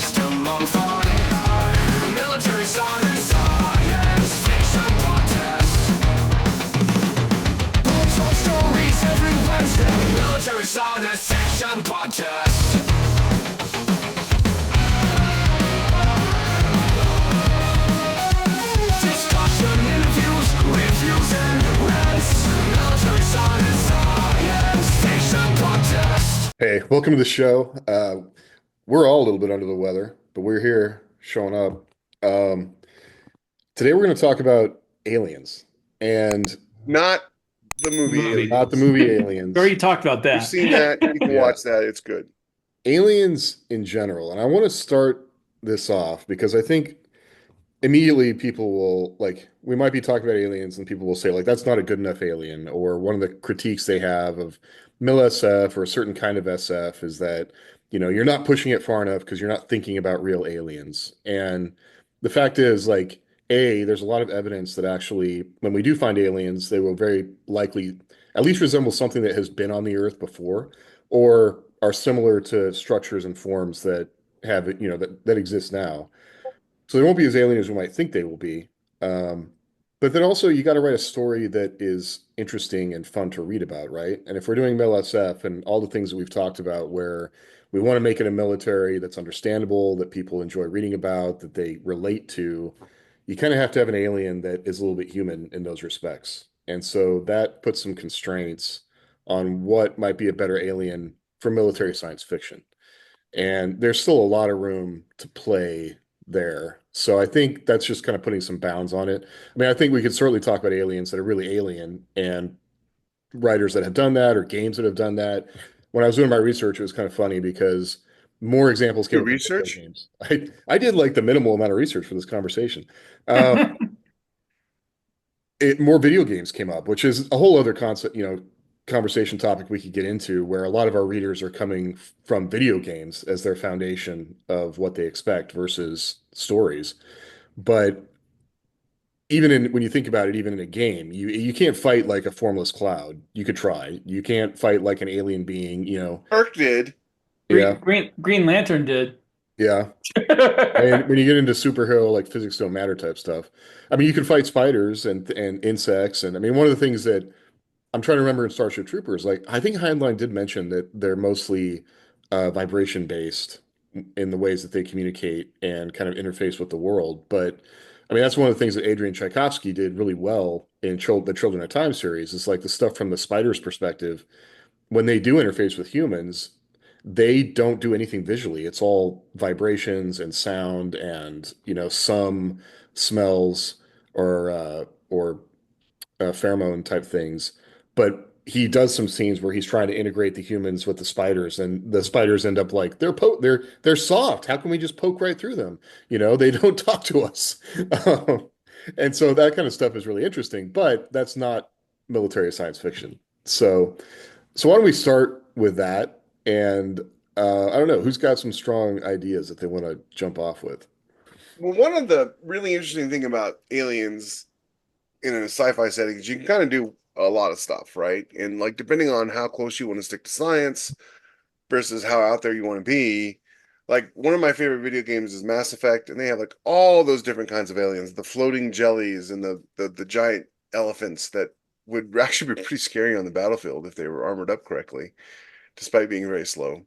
system on thought. Military science fiction podcast. Untold stories every Wednesday. Military science fiction podcast. Discussion, interviews, reviews, and rants. Military science fiction podcast. Hey, welcome to the show. We're all a little bit under the weather, but we're here showing up. Um, Today we're going to talk about aliens and Not the movie. not the movie Aliens. We already talked about You've that. seen that. You can Yeah. watch that. It's good. Aliens in general. And I want to start this off because I think immediately people will we might be talking about aliens and people will say that's not a good enough alien, or one of the critiques they have of MILSF or a certain kind of SF is that you're not pushing it far enough because you're not thinking about real aliens. And the fact is there's a lot of evidence that actually when we do find aliens, they will very likely at least resemble something that has been on the Earth before or are similar to structures and forms that have that exist now. So they won't be as alien as we might think they will be. But then also you got to write a story that is interesting and fun to read about, right? And if we're doing MILSF and all the things that we've talked about where we want to make it a military that's understandable, that people enjoy reading about, that they relate to, you kind of have to have an alien that is a little bit human in those respects. And so that puts some constraints on what might be a better alien for military science fiction. And there's still a lot of room to play there. So I think that's just kind of putting some bounds on it. I mean, I think we could certainly talk about aliens that are really alien and writers that have done that or games that have done that. When I was doing my research, it was kind of funny because more examples came Your up in video research? games. I did the minimal amount of research for this conversation. More video games came up, which is a whole other concept, conversation topic we could get into, where a lot of our readers are coming from video games as their foundation of what they expect versus stories. But when you think about it, even in a game, you can't fight like a formless cloud. You could try. You can't fight like an alien being, Kirk did. Yeah, Green Lantern did. yeah. And when you get into superhero physics don't matter type stuff, I mean, you can fight spiders and insects, and I mean, one of the things that I'm trying to remember in Starship Troopers, I think Heinlein did mention that they're mostly vibration based in the ways that they communicate and kind of interface with the world. But I mean, that's one of the things that Adrian Tchaikovsky did really well in the Children of Time series. Is the stuff from the spider's perspective. When they do interface with humans, they don't do anything visually. It's all vibrations and sound and some smells or pheromone type things. But he does some scenes where he's trying to integrate the humans with the spiders, and the spiders end up they're soft. How can we just poke right through them? They don't talk to us. And so that kind of stuff is really interesting, but that's not military science fiction. So why don't we start with that? And I don't know who's got some strong ideas that they want to jump off with. Well, one of the really interesting thing about aliens in a sci-fi setting is you can kind of do a lot of stuff, right? And depending on how close you want to stick to science versus how out there you want to be. One of my favorite video games is Mass Effect, and they have all those different kinds of aliens, the floating jellies and the giant elephants that would actually be pretty scary on the battlefield if they were armored up correctly, despite being very slow.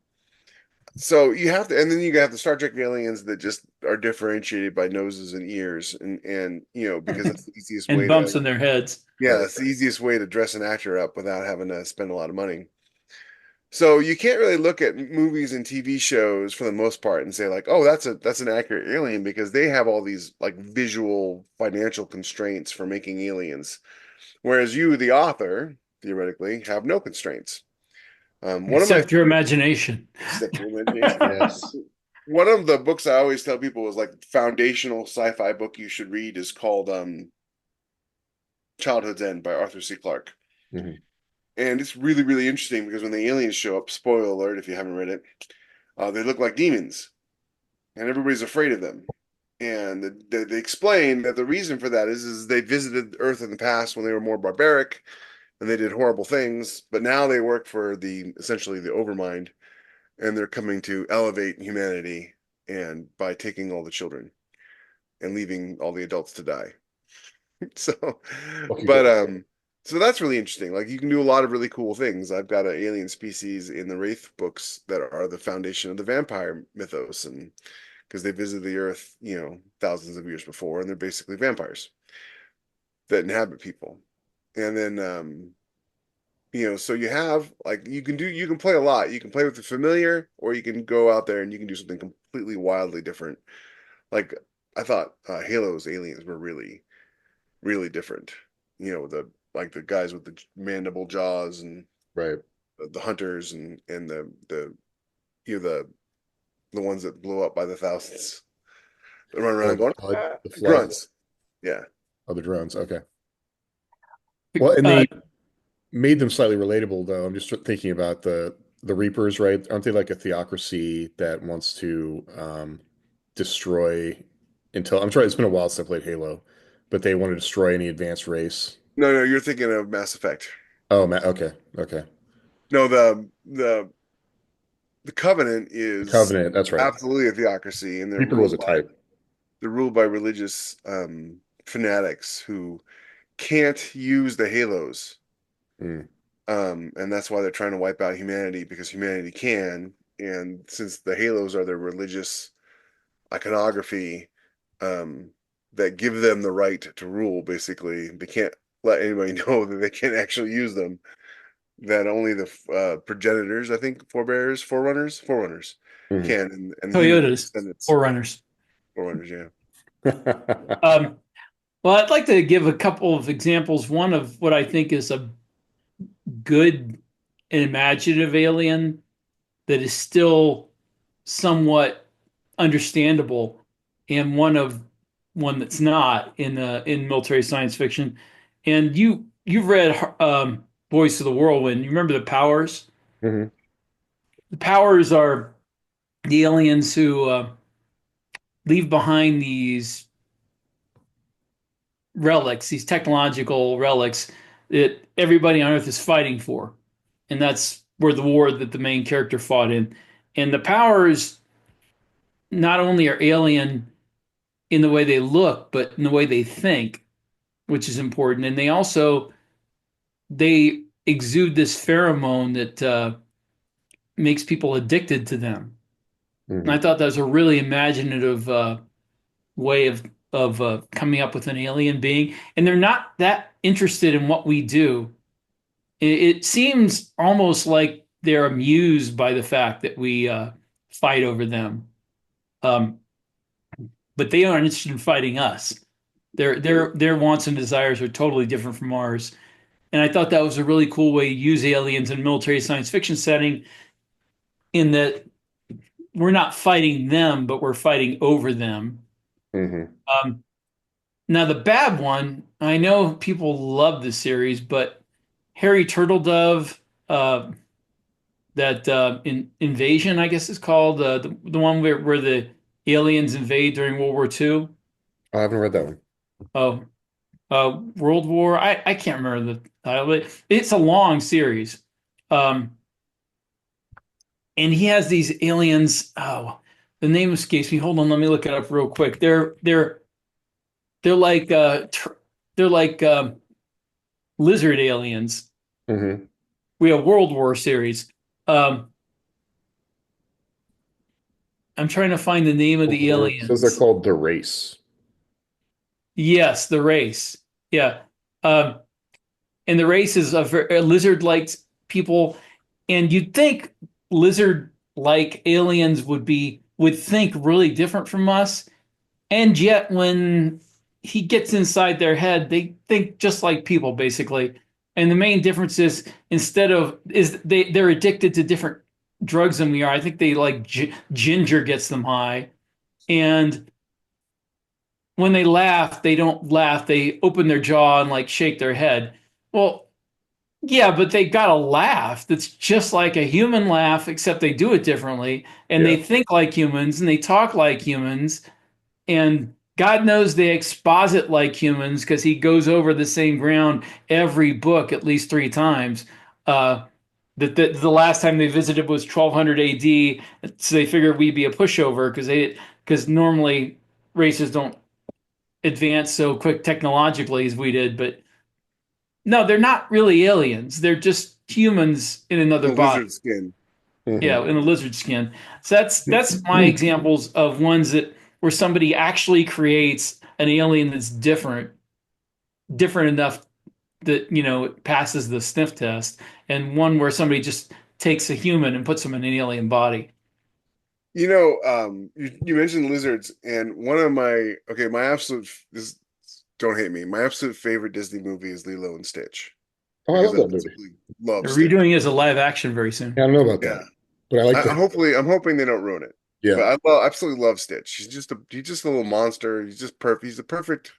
So you have to, and then you have the Star Trek aliens that just are differentiated by noses and ears, and because that's the easiest And way bumps to, in their heads. yeah, that's the easiest way to dress an actor up without having to spend a lot of money. So you can't really look at movies and TV shows for the most part and say oh, that's an accurate alien, because they have all these visual financial constraints for making aliens, whereas you, the author, theoretically have no constraints. Except your imagination. Except your imagination. Yes. One of the books I always tell people is foundational sci-fi book you should read is called Childhood's End by Arthur C. Clarke. Mm-hmm. And it's really, really interesting because when the aliens show up, spoiler alert if you haven't read it, they look like demons. And everybody's afraid of them. And they explain that the reason for that is they visited Earth in the past when they were more barbaric and they did horrible things, but now they work for essentially the Overmind, and they're coming to elevate humanity and by taking all the children and leaving all the adults to die. So, Okay, but good. so that's really interesting. Like you can do a lot of really cool things. I've got an alien species in the Wraith books that are the foundation of the vampire mythos, and because they visited the Earth, thousands of years before, and they're basically vampires that inhabit people. And then, so you have like you can play a lot. You can play with the familiar, or you can go out there and you can do something completely wildly different. Like I thought Halo's aliens were really really different. The guys with the mandible jaws and Right. the hunters and the ones that blow up by the thousands. They run Oh, around going the flood grunts. Yeah. of the drones. Okay. Well, and they made them slightly relatable, though. I'm just thinking about the Reapers, right? Aren't they like a theocracy that wants to destroy until I'm sorry, it's been a while since I played Halo, but they want to destroy any advanced race. No, you're thinking of Mass Effect. Oh, man. Okay. Okay. No, the Covenant The is Covenant. That's right. absolutely a theocracy, and Reaper was a type. they're ruled by religious fanatics who can't use the Halos. Mm, And that's why they're trying to wipe out humanity because humanity can. And since the halos are their religious iconography, um, that give them the right to rule, basically, they can't let anybody know that they can't actually use them. That only the progenitors, I think, forerunners, mhm. can, and human Toyotas, descendants, Forerunners. forerunners, yeah. Um, well, I'd like to give a couple of examples. One of what I think is a good and imaginative alien that is still somewhat understandable, and one that's not in military science fiction. And you've read Voice of the Whirlwind. You remember the Powers? Mhm. The Powers are the aliens who leave behind these relics, these technological relics that everybody on Earth is fighting for. And that's where the war that the main character fought in. And the Powers not only are alien in the way they look, but in the way they think, which is important. And they exude this pheromone that makes people addicted to them. And I Mhm. thought that was a really imaginative way of coming up with an alien being. And they're not that interested in what we do. It seems almost like they're amused by the fact that we fight over them. Um, but they aren't interested in fighting us. Their wants and desires are totally different from ours. And I thought that was a really cool way to use aliens in a military science fiction setting, in that we're not fighting them, but we're fighting over them. Mhm. Um, Now, the bad one, I know people love this series, but Harry Turtledove, that Invasion, I guess it's called, the one where the aliens invade during World War II. I haven't read that one. Oh, World War. I can't remember the title, but it's a long series. Um, and he has these aliens. Oh, the name escapes me. Hold on, let me look it up real quick. They're like they're like lizard aliens. Mhm. We have World War series. Um, I'm trying to find the name of the It says they're aliens. called the Race. Yes, the race. Yeah. Um, and the race is a lizard-like people, and you'd think lizard-like aliens would think really different from us, and yet when he gets inside their head, they think just like people, basically. And the main difference is they're addicted to different drugs than we are. I think they like ginger gets them high, and when they laugh, they don't laugh. They open their jaw and like shake their head. Well, yeah, but they got a laugh that's just like a human laugh, except they do it differently. And Yeah. they think like humans and they talk like humans. And God knows they exposit like humans because he goes over the same ground every book at least three times. Uh, that the last time they visited was 1200 AD, so they figured we'd be a pushover because normally races don't advance so quick technologically as we did. But no, they're not really aliens. They're just humans in another The body. lizard skin. Yeah, in a lizard skin. So that's my examples of ones that where somebody actually creates an alien that's different enough that it passes the sniff test, and one where somebody just takes a human and puts them in an alien body. You mentioned lizards, and one of my absolute this don't hate me. My absolute favorite Disney movie is Lilo and Stitch Oh, I because love I that movie. absolutely love They're Stitch. redoing it as a live action very soon. Yeah, I don't know about Yeah, that, but I like that. I'm hoping they don't ruin it. Yeah. But absolutely love Stitch. He's just a little monster. He's just perfect. He's the perfect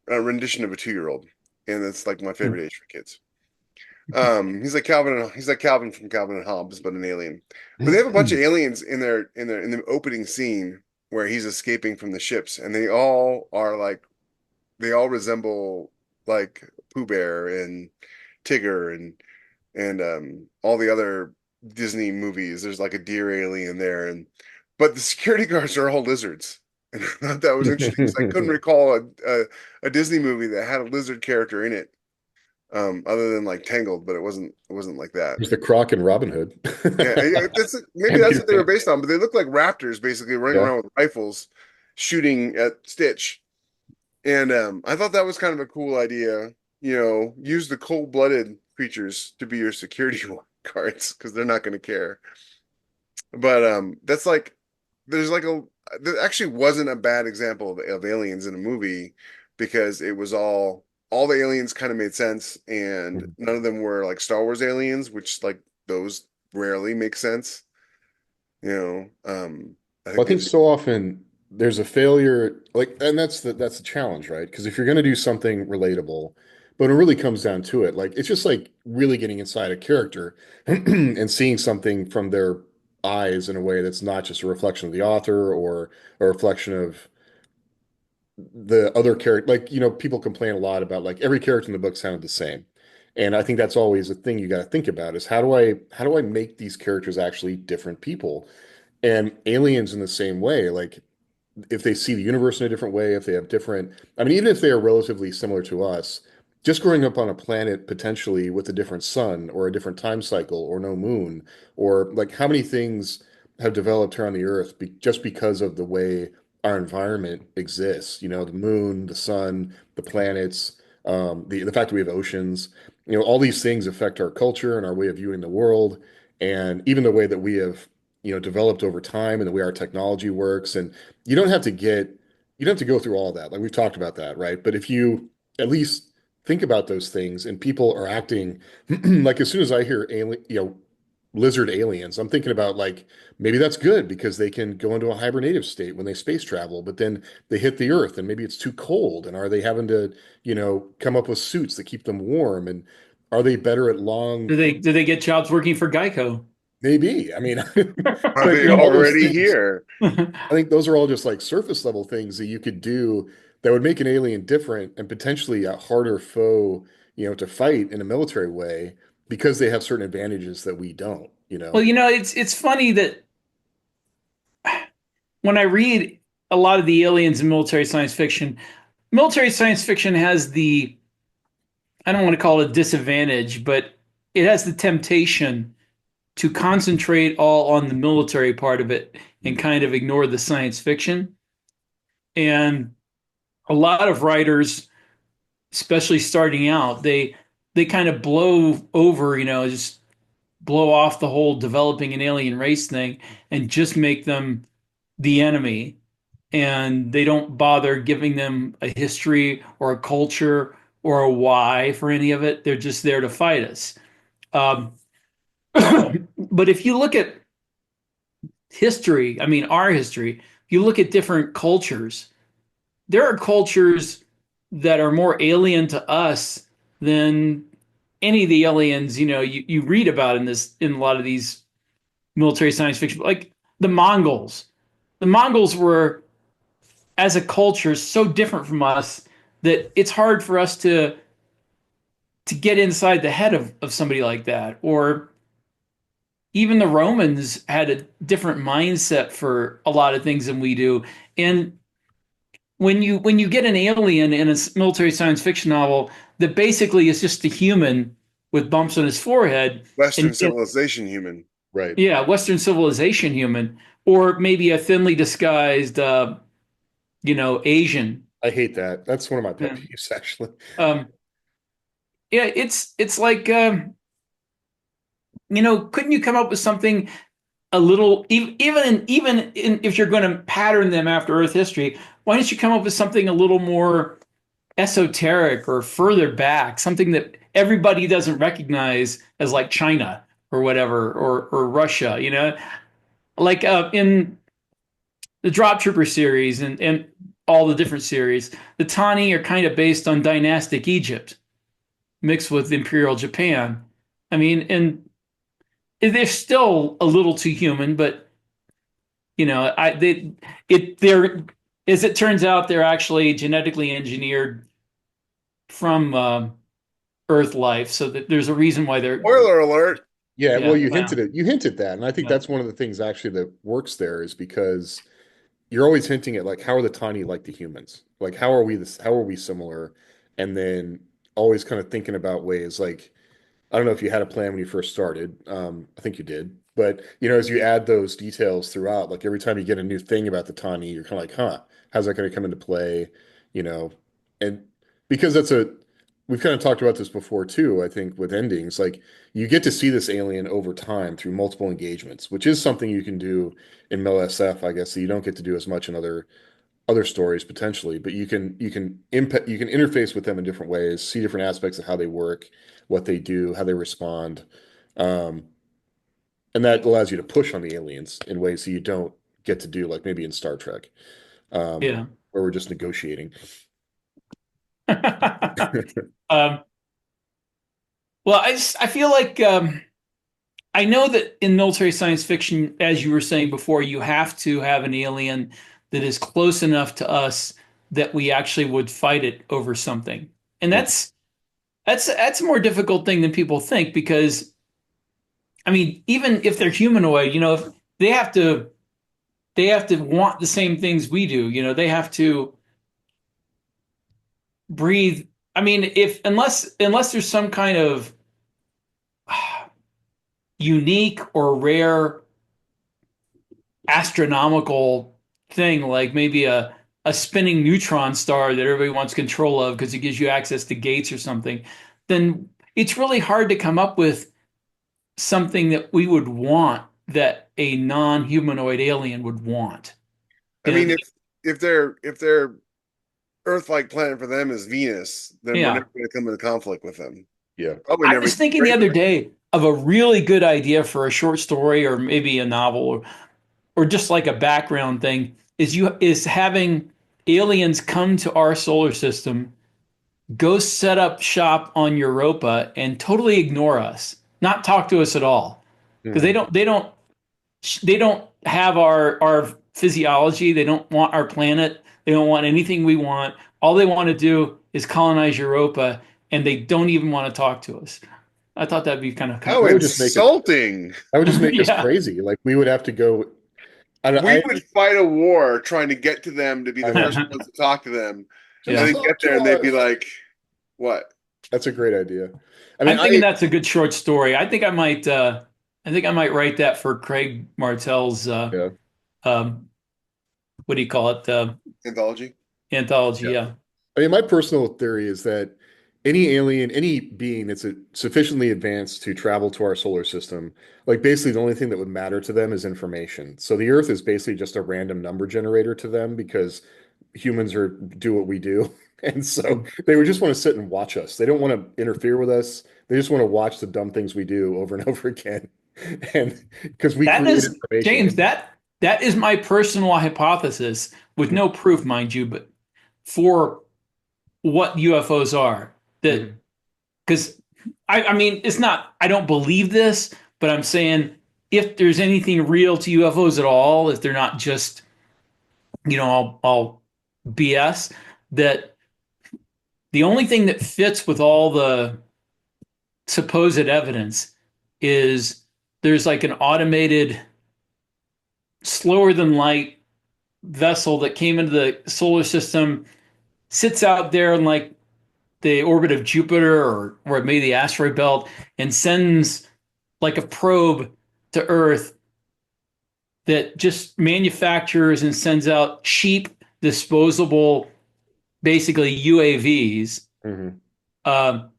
rendition of a 2-year-old, and it's like my favorite age for kids. He's like Calvin from Calvin and Hobbes, but an alien. But they have a bunch of aliens in the opening scene where he's escaping from the ships, and they all resemble like Pooh Bear and Tigger and all the other Disney movies. There's like a deer alien there, but the security guards are all lizards. And I thought that was interesting because I couldn't recall a Disney movie that had a lizard character in it, other than like Tangled, but it wasn't like that. There's the Croc and Robin Hood. Yeah, maybe And that's Peter what they were Pan. based on, but they look like raptors basically running Yeah. around with rifles shooting at Stitch. And I thought that was kind of a cool idea. Use the cold-blooded creatures to be your security guards because they're not going to care. But that's like there actually wasn't a bad example of aliens in a movie because it was all the aliens kind of made sense, and none of them were like Star Wars aliens, which like those rarely make sense. I Well, I think they think just so often there's a failure, like, and that's the challenge, right? Because if you're going to do something relatable, but it really comes down to it, like it's just like really getting inside a character and seeing something from their eyes in a way that's not just a reflection of the author or a reflection of the other character. Like, people complain a lot about like every character in the book sounded the same. And I think that's always a thing you got to think about is how do I make these characters actually different people? And aliens in the same way, like if they see the universe in a different way, if they have different, I mean, even if they are relatively similar to us, just growing up on a planet potentially with a different sun or a different time cycle or no moon, or like how many things have developed here on the Earth just because of the way our environment exists, the moon, the sun, the planets, the fact that we have oceans, all these things affect our culture and our way of viewing the world, and even the way that we have developed over time and the way our technology works. And you don't have to go through all that. Like we've talked about that, right? But if you at least think about those things and people are acting like as soon as I hear alien, lizard aliens, I'm thinking about like maybe that's good because they can go into a hibernative state when they space travel, but then they hit the Earth and maybe it's too cold. And are they having to, come up with suits that keep them warm? And are they better at long? Do they get jobs working for Geico? Maybe. I mean, are but they all those already things, here? I think those are all just like surface level things that you could do that would make an alien different and potentially a harder foe, to fight in a military way because they have certain advantages that we don't. Well, it's funny that when I read a lot of the aliens in military science fiction has the, I don't want to call it a disadvantage, but it has the temptation to concentrate all on the military part of it and kind of ignore the science fiction. And a lot of writers, especially starting out, they kind of blow over, just blow off the whole developing an alien race thing and just make them the enemy. And they don't bother giving them a history or a culture or a why for any of it. They're just there to fight us. Um, but if you look at history, I mean, our history, if you look at different cultures, there are cultures that are more alien to us than any of the aliens, you read about in a lot of these military science fiction, like the Mongols. The Mongols were, as a culture, so different from us that it's hard for us to to get inside the head of somebody like that. Or even the Romans had a different mindset for a lot of things than we do. And when you get an alien in a military science fiction novel that basically is just a human with bumps on his forehead, Western and civilization human. Right. yeah, Western civilization human, or maybe a thinly disguised, Asian. I hate that. That's one of my pet Yeah. peeves, actually. Um, yeah, it's like, couldn't you come up with something a little, if you're going to pattern them after Earth history, why don't you come up with something a little more esoteric or further back, something that everybody doesn't recognize as like China or whatever, or Russia, like in the Drop Trooper series and all the different series, the Tani are kind of based on dynastic Egypt mixed with Imperial Japan. I mean, and they're still a little too human, but they're as it turns out, they're actually genetically engineered from Earth life, so that there's a reason why they're Spoiler alert. Yeah, yeah, well, you wow, hinted it. You hinted that, and I think yeah, that's one of the things actually that works there is because you're always hinting at like how are the tiny like the humans? Like how are we this? How are we similar? And then always kind of thinking about ways like I don't know if you had a plan when you first started. I think you did. But as you add those details throughout, like every time you get a new thing about the Tani, you're kind of like, huh, how's that going to come into play? You know, and because we've kind of talked about this before too, I think with endings, like you get to see this alien over time through multiple engagements, which is something you can do in MILSF, I guess, that you don't get to do as much in other stories potentially, but you can interface with them in different ways, see different aspects of how they work, what they do, how they respond, um, and that allows you to push on the aliens in ways that you don't get to do, like maybe in Star Trek, yeah. where we're just negotiating. um, well, I feel like I know that in military science fiction, as you were saying before, you have to have an alien that is close enough to us that we actually would fight it over something, and that's a more difficult thing than people think because I mean, even if they're humanoid, if they have to want the same things we do. They have to breathe. I mean, if unless there's some kind of unique or rare astronomical thing, like maybe a spinning neutron star that everybody wants control of because it gives you access to gates or something, then it's really hard to come up with something that we would want that a non-humanoid alien would want. I mean, And if their Earth-like planet for them is Venus, then we're yeah, never going to come into conflict with them. Yeah. Probably I never. was thinking the other day of a really good idea for a short story or maybe a novel or just like a background thing is having aliens come to our solar system, go set up shop on Europa and totally ignore us, not talk to us at all. Because Hmm. they don't have our physiology. They don't want our planet. They don't want anything we want. All they want to do is colonize Europa, and they don't even want to talk to us. I thought that'd be kind How That of would just make it. insulting! That would just make us yeah. crazy. Like we would have to go. I don't. We would fight a war trying to get to them to be the I know. first ones to talk to them, and Yeah. then Just get talk there to and they'd be us. like, "What?" That's a great idea. I mean, I'm thinking that's a good short story. I think I might write that for Craig Martell's yeah, um, what do you call it? Anthology. Anthology. yeah. Yeah. I mean, my personal theory is that any alien, any being that's sufficiently advanced to travel to our solar system, like basically the only thing that would matter to them is information. So the Earth is basically just a random number generator to them because humans do what we do. And so they would just want to sit and watch us. They don't want to interfere with us. They just want to watch the dumb things we do over and over again. And because we That create is information. James. That is my personal hypothesis, with no proof, mind you, but for what UFOs are. That Mhm. because I mean, it's not. I don't believe this, but I'm saying if there's anything real to UFOs at all, if they're not just all BS, that the only thing that fits with all the supposed evidence is there's like an automated, slower than light vessel that came into the solar system, sits out there in like the orbit of Jupiter or maybe the asteroid belt, and sends like a probe to Earth that just manufactures and sends out cheap, disposable, basically UAVs, Mhm. um,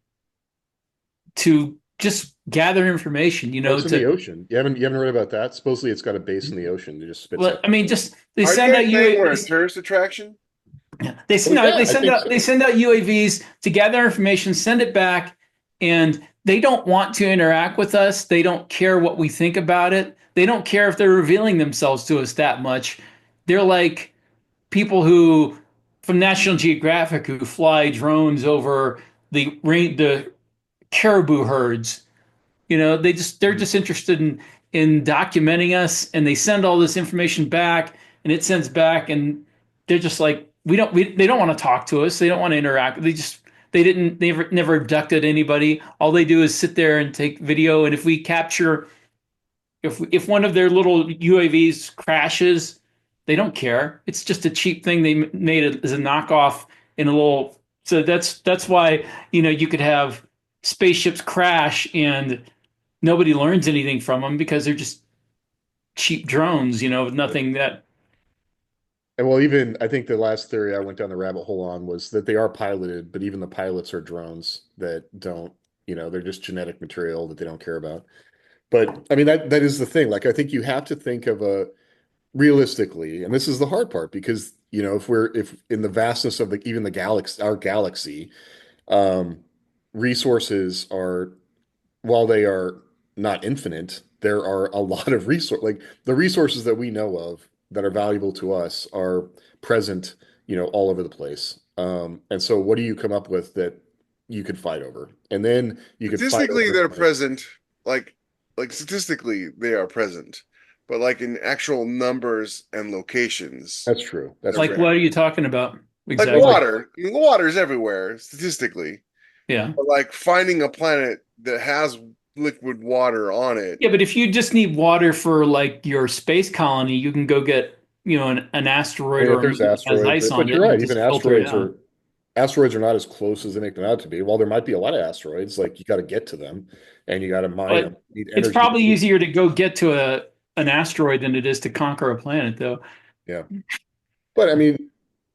to just gather information. Well, it's in the To ocean. You haven't read about that? Supposedly, it's got a base in the ocean. It just spits well, out. I mean, just they Are you send out guys saying we're a UAVs. tourist attraction? They Well, send out yeah, they I send think out they so. send out UAVs to gather information, send it back, and they don't want to interact with us. They don't care what we think about it. They don't care if they're revealing themselves to us that much. They're like people who from National Geographic who fly drones over the caribou herds. They're Mhm. just interested in documenting us, and they send all this information back, and it sends back, and they're just like they don't want to talk to us. They don't want to interact. They never abducted anybody. All they do is sit there and take video, and if we capture if one of their little UAVs crashes, they don't care. It's just a cheap thing they made as a knockoff in a little. So that's why you could have spaceships crash and nobody learns anything from them because they're just cheap drones. Nothing that. And well, even I think the last theory I went down the rabbit hole on was that they are piloted, but even the pilots are drones that don't, they're just genetic material that they don't care about. But I mean, that is the thing. Like, I think you have to think of a realistically, and this is the hard part because, if in the vastness of even the galaxy, our galaxy, um, resources are, while they are not infinite, there are a lot of like the resources that we know of that are valuable to us are present, all over the place. And so what do you come up with that you could fight over? And then you could fight Statistically, over they're like, present. Like statistically, they are present, but like in actual numbers and locations, that's true. That's they're Like, true. what rare. are you talking about Like Well, exactly? like, water. I mean, water is everywhere statistically, Yeah. but like finding a planet that has liquid water on it. Yeah, but if you just need water for like your space colony, you can go get, an I asteroid mean, or if a there's moon that has asteroids, ice but on you're it and right, even just filter it asteroids out. are not as close as they make them out to be. While there might be a lot of asteroids, like you got to get to them and you got to mine them. But You need it's energy to probably do. easier to go get to an asteroid than it is to conquer a planet, though. Yeah. But I mean,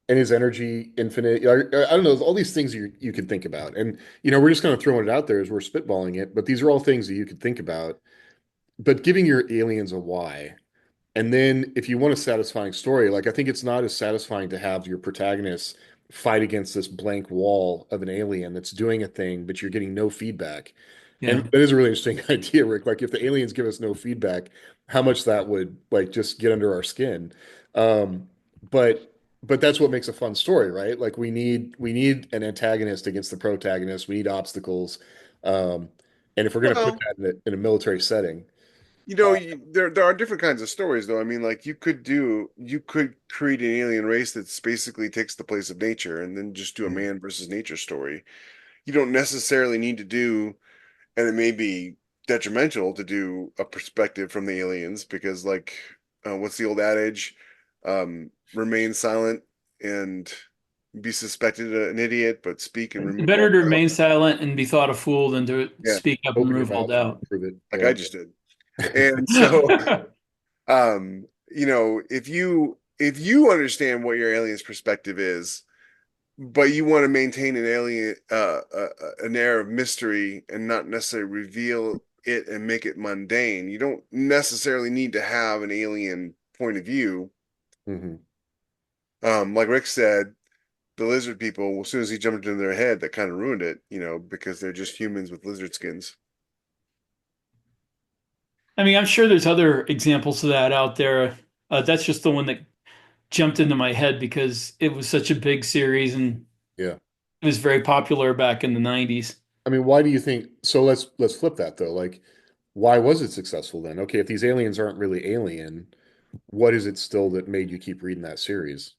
and is energy infinite? I don't know, all these things you can think about. And we're just kind of throwing it out there as we're spitballing it, but these are all things that you could think about. But giving your aliens a why. And then if you want a satisfying story, like I think it's not as satisfying to have your protagonist fight against this blank wall of an alien that's doing a thing, but you're getting no feedback. And Yeah. that is a really interesting idea, Rick. Like if the aliens give us no feedback, how much that would like just get under our skin. Um, but but that's what makes a fun story, right? Like we need an antagonist against the protagonist. We need obstacles. Um, and if we're going to put Well, that in a military setting, there are different kinds of stories though. I mean, like you could create an alien race that basically takes the place of nature and then just do a man versus nature story. You don't necessarily need to do, and it may be detrimental to do a perspective from the aliens because like what's the old adage? Remain silent and be suspected an idiot, but speak and remove Better all to doubt. remain silent and be thought a fool than to Yeah, speak up and open your remove all mouth and doubt. prove it. like I Yeah. just did. And so if you understand what your alien's perspective is, but you want to maintain an air of mystery and not necessarily reveal it and make it mundane, you don't necessarily need to have an alien point of view. Mhm. Like Rick said, the lizard people, as soon as he jumped into their head, that kind of ruined it, because they're just humans with lizard skins. I mean, I'm sure there's other examples of that out there. That's just the one that jumped into my head because it was such a big series and Yeah. it was very popular back in the 90s. I mean, why do you think so? Let's flip that though. Like, why was it successful then? Okay, if these aliens aren't really alien, what is it still that made you keep reading that series?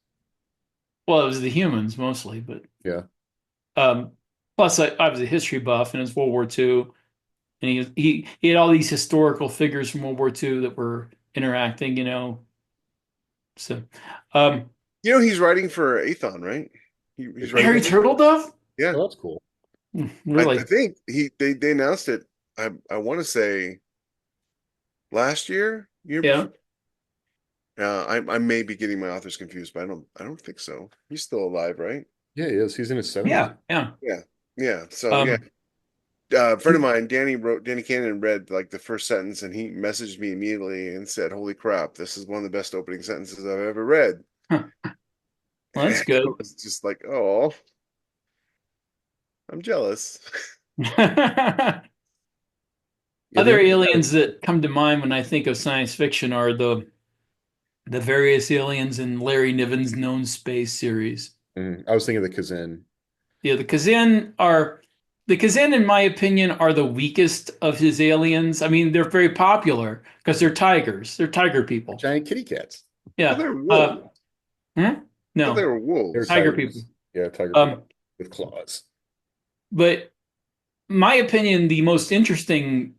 Well, it was the humans mostly, but Yeah. um, plus I was a history buff and it's World War II. and he had all these historical figures from World War II that were interacting, So, um, He's writing for Athon, right? He's writing Harry for them. Turtledove? Yeah, Oh, that's cool. I Really? think they announced it. I want to say last year Yeah. before. I may be getting my authors confused, but I don't think so. He's still alive, right? Yeah, he is. He's in his 70s. Yeah. Yeah. Yeah, yeah. So yeah, Um, a friend of mine, Danny Cannon, read like the first sentence, and he messaged me immediately and said, "Holy crap, this is one of the best opening sentences I've ever read." huh. Well, And that's I good. was just like, "Oh, I'm jealous." Yeah, the Other only guy. aliens that come to mind when I think of science fiction are the various aliens in Larry Niven's Known Space series. I was thinking of the Kazin. Yeah, the Kazin, in my opinion, are the weakest of his aliens. I mean, they're very popular because they're tigers. They're tiger people. Giant kitty cats. Well, Yeah. they're wolves. Hmm? Well, they No, were They're wolves. tiger people. tigers. Yeah, tiger people Um, with claws. but my opinion, the most interesting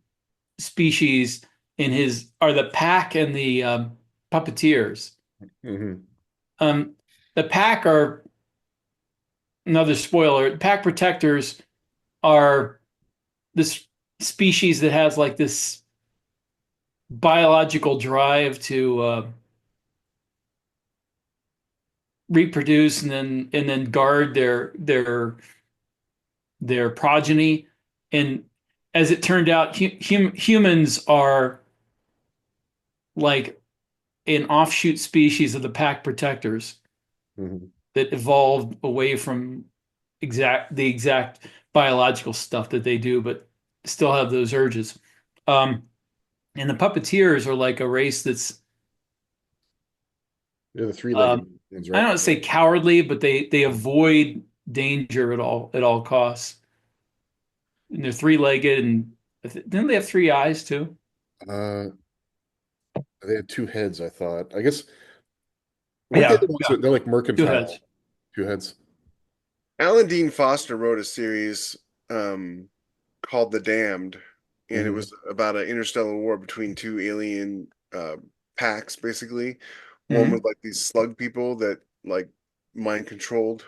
species in his are the pack and the puppeteers. Hmm. Um, the pack are another spoiler. Pack protectors are this species that has like this biological drive to reproduce and then guard their progeny. And as it turned out, humans are like an offshoot species of the pack protectors Hmm. that evolved away from the exact biological stuff that they do, but still have those urges. Um, and the puppeteers are like a race that's They're the three-legged um, ones, I right? don't say cowardly, but they avoid danger at all costs. And they're three-legged, and didn't they have three eyes too? Uh, they had two heads, I thought. I guess weren't they Yeah, the ones yeah, that they're like two mercantile? heads. Two heads. Alan Dean Foster wrote a series um, called The Damned, and it Hmm. was about an interstellar war between two alien packs, basically. One was Hmm. like these slug people that like mind controlled,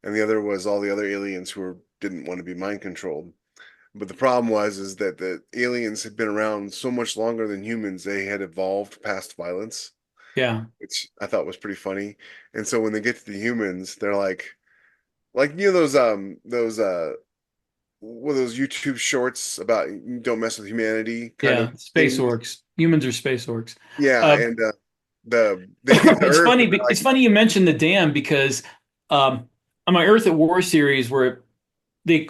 and the other was all the other aliens who didn't want to be mind controlled. But the problem was is that the aliens had been around so much longer than humans, they had evolved past violence, Yeah, which I thought was pretty funny. And so when they get to the humans, they're like those YouTube shorts about don't mess with humanity kind of yeah. Space things. orcs. Humans are space orcs. Yeah, Uh, and they get to it's Earth funny. and they're It's like, funny you mentioned the dam because on my Earth at War series, where the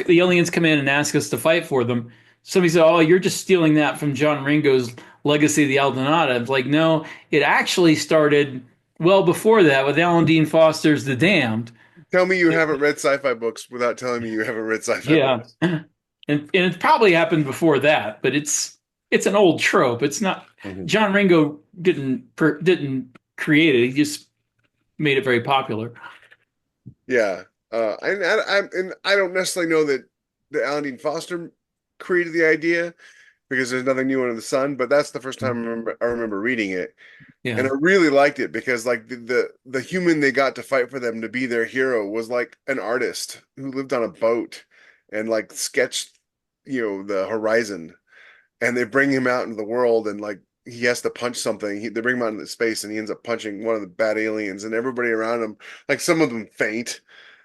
aliens come in and ask us to fight for them. Somebody said, "Oh, you're just stealing that from John Ringo's Legacy of the Eldonada." I was like, no, it actually started well before that with Alan Dean Foster's The Damned. tell me you haven't read sci-fi books without telling me you haven't read sci-fi Yeah, books. and it probably happened before that, but it's an old trope. It's not Hmm. John Ringo didn't create it. He just made it very popular. Yeah, and I don't necessarily know that Alan Dean Foster created the idea because there's nothing new under the sun, but that's the first time I remember reading it. And Yeah, I really liked it because like the human they got to fight for them to be their hero was like an artist who lived on a boat and like sketched, the horizon. And they bring him out into the world and like he has to punch something. They bring him out into space and he ends up punching one of the bad aliens and everybody around him, like some of them faint.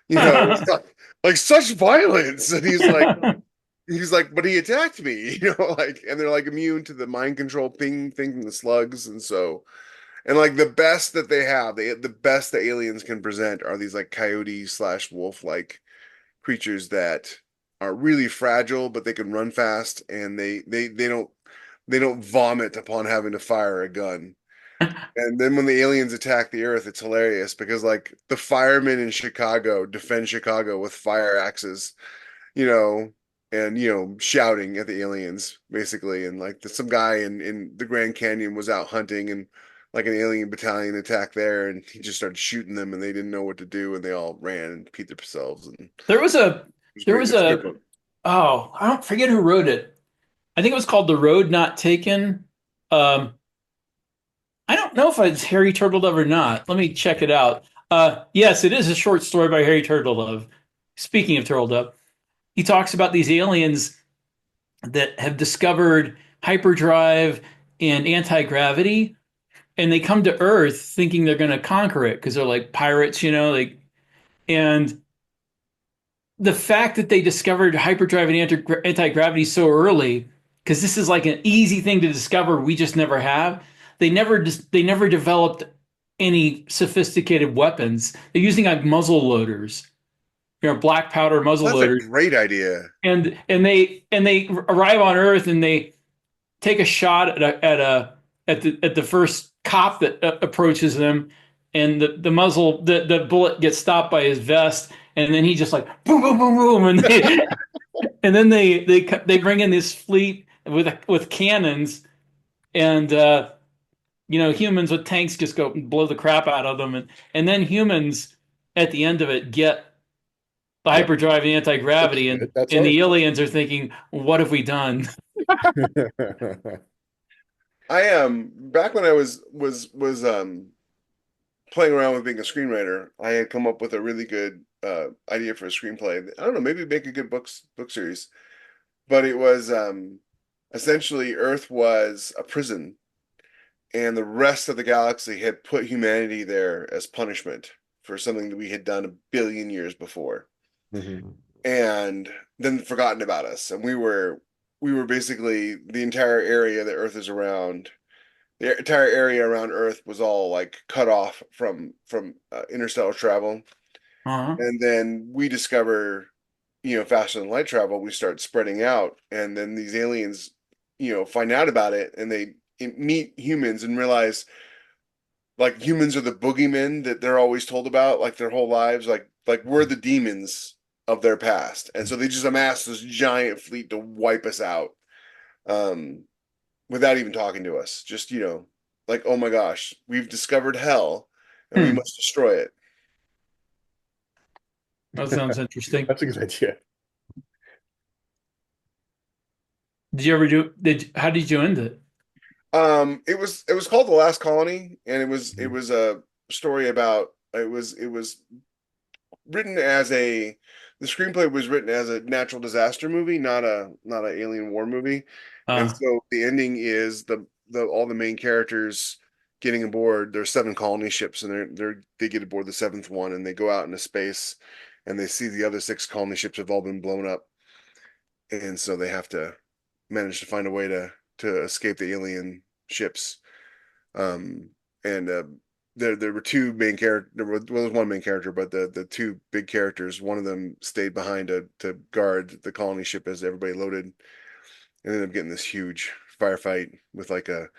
It's like such violence. And he's like, but he attacked me, like, and they're like immune to the mind control ping thing from the slugs. And so and like the best that they have, the best the aliens can present are these like coyote slash wolf like creatures that are really fragile, but they can run fast, and they don't vomit upon having to fire a gun. And then when the aliens attack the Earth, it's hilarious because like the firemen in Chicago defend Chicago with fire axes, you know, and shouting at the aliens basically. And like some guy in the Grand Canyon was out hunting and like an alien battalion attacked there, and he just started shooting them, and they didn't know what to do, and they all ran and peed themselves. And it there was a was there great. was It's a good a book. Oh, I don't forget who wrote it. I think it was called The Road Not Taken. Um, I don't know if it's Harry Turtledove or not. Let me check it out. Yes, it is a short story by Harry Turtledove. Speaking of Turtledove, he talks about these aliens that have discovered hyperdrive and anti-gravity, and they come to Earth thinking they're going to conquer it because they're like pirates, like, and the fact that they discovered hyperdrive and anti-gravity so early, because this is like an easy thing to discover, we just never have. They never developed any sophisticated weapons. They're using like muzzle loaders, black powder muzzle That's a loaders, great idea. and they arrive on Earth and they take a shot at the first cop that approaches them, and the bullet gets stopped by his vest, and then he just like boom boom boom boom, and then they bring in this fleet with cannons, and humans with tanks just go and blow the crap out of them, and then humans at the end of it get the Yeah, hyperdrive and anti-gravity, and that's and art. the aliens are thinking, what have we done? I am back when I was playing around with being a screenwriter. I had come up with a really good idea for a screenplay. I don't know, maybe make a good book series. But it was essentially Earth was a prison, and the rest of the galaxy had put humanity there as punishment for something that we had done 1 billion years before, Mhm. and then forgotten about us. And we were basically the entire area that Earth is around. The entire area around Earth was all like cut off from interstellar travel. Uh-huh. And then we discover, faster than light travel, we start spreading out, and then these aliens, find out about it, and they meet humans and realize like humans are the boogeymen that they're always told about, like their whole lives, like we're the demons of their past, and so they just amass this giant fleet to wipe us out, um, without even talking to us. Just like, oh my gosh, we've discovered hell, and we Hmm. must destroy it. That sounds interesting. That's a good idea. Did you ever do? How did you end it? It was called The Last Colony, and it Mhm. was a story about it was written as the screenplay was written as a natural disaster movie, not a alien war movie. And Uh, so the ending is the all the main characters getting aboard. There's 7 colony ships, and they get aboard the seventh one, and they go out into space, and they see the other 6 colony ships have all been blown up, and so they have to manage to find a way to escape the alien ships. And there were two main character. There was one main character, but the two big characters. One of them stayed behind to guard the colony ship as everybody loaded, and ended up getting this huge firefight with like a